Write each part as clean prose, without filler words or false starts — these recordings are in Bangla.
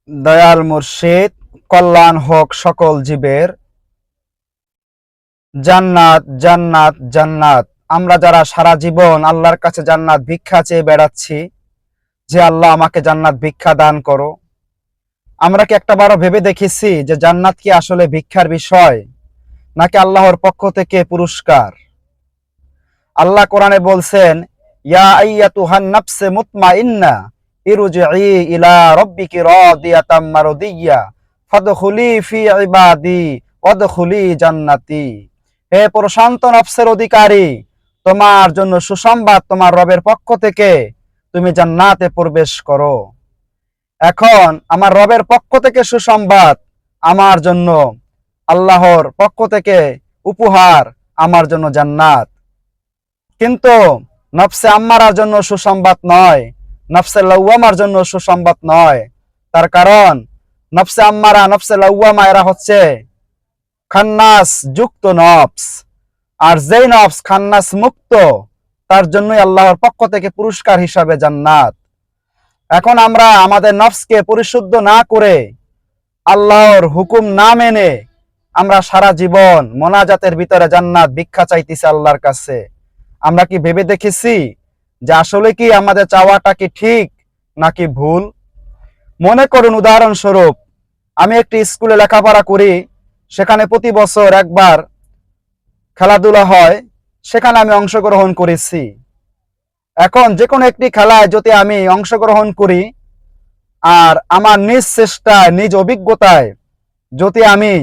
দয়াল মুর্শিদ, কল্যাণ হোক সকল জীবের। জান্নাত জান্নাত জান্নাত। আমরা যারা সারা জীবন আল্লাহর কাছে জান্নাত ভিক্ষা চেয়ে বেড়াচ্ছি, যে আল্লাহ আমাকে জান্নাত ভিক্ষা দান করো, আমরা কি একটাবারও ভেবে দেখেছি যে জান্নাত কি আসলে ভিক্ষার বিষয়, নাকি আল্লাহর পক্ষ থেকে পুরস্কার? আল্লাহ কোরআনে বলছেন, ইয়া আইয়াতুহান নাফসে মুতমাইন্না ইরজিই ইলা রাব্বিকি রাদিয়াতাম মারদিয়্যা ফাদখুলি ফি ইবাদি ওয়াদখুলি জান্নাতি। হে প্রশান্ত নফসের অধিকারী, তোমার জন্য সুসংবাদ তোমার রবের পক্ষ থেকে, তুমি জান্নাতে প্রবেশ করো। এখন আমার রবের পক্ষ থেকে সুসংবাদ আমার জন্য, আল্লাহর পক্ষ থেকে উপহার আমার জন্য জান্নাত। কিন্তু নফসে আম্মারার জন্য সুসংবাদ নয়, নফসে লাওয়ামার জন্য সুসংবাদ নয়। তার কারণ নফসে আম্মারা, নফসে লাওয়ামা এরা হচ্ছে খান্নাস যুক্ত নফস, আর যেই নফস খান্নাস মুক্ত, তার জন্যই আল্লাহর পক্ষ থেকে পুরস্কার হিসাবে জান্নাত। এখন আমরা আমাদের নফসকে পরিশুদ্ধ না করে, আল্লাহর হুকুম না মেনে, আমরা সারা জীবন মোনাজাতের ভিতরে জান্নাত ভিক্ষা চাইতেছি আল্লাহর কাছে। আমরা কি ভেবে দেখেছি যে আসলে কি আমাদের চাওয়াটা কি ঠিক নাকি ভুল? মনে করুন, উদাহরণস্বরূপ আমি একটি স্কুলে লেখাপড়া করি, সেখানে প্রতি বছর একবার খেলাধুলা হয়, সেখানে আমি অংশগ্রহণ করেছি। এখন যে কোনো একটি খেলায় যদি আমি অংশগ্রহণ করি, আর আমার নিজ চেষ্টায়, নিজ অভিজ্ঞতায় যদি আমি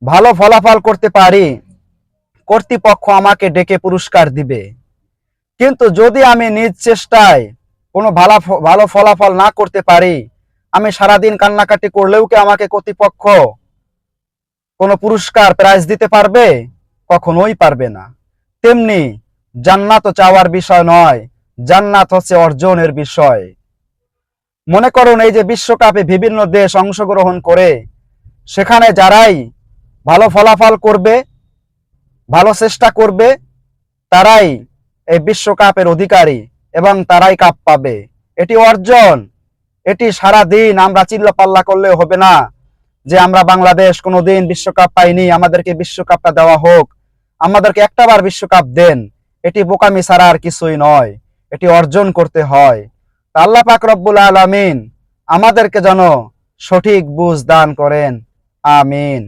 ভালো ফলাফল করতে পারি, কর্তৃপক্ষ আমাকে ডেকে পুরস্কার দিবে। কিন্তু যদি আমি নিজ চেষ্টায় কোনো ভালো ফলাফল না করতে পারি, আমি সারাদিন কান্নাকাটি করলেও কি আমাকে কর্তৃপক্ষ কোনো পুরস্কার প্রাইজ দিতে পারবে? কখনোই পারবে না। তেমনি জান্নাত চাওয়ার বিষয় নয়, জান্নাত হচ্ছে অর্জনের বিষয়। মনে করুন, এই যে বিশ্বকাপে বিভিন্ন দেশ অংশগ্রহণ করে, সেখানে যারাই ভালো ফলাফল করবে, ভালো চেষ্টা করবে, তারাই এই বিশ্বকাপের অধিকারী এবং তারাই কাপ পাবে। এটি অর্জন। এটি সারা দিন আমরা চিল্লাপাল্লা করলে হবে না যে আমরা বাংলাদেশ কোনোদিন বিশ্বকাপ পাইনি, আমাদেরকে বিশ্বকাপটা দেওয়া হোক, আমাদেরকে একটাবার বিশ্বকাপ দেন। এটি বোকামি ছাড়া আর কিছুই নয়, এটি অর্জন করতে হয়। আল্লাহ পাক রব্বুল আলামিন আমাদেরকে যেন সঠিক বুঝ দান করেন। আমিন।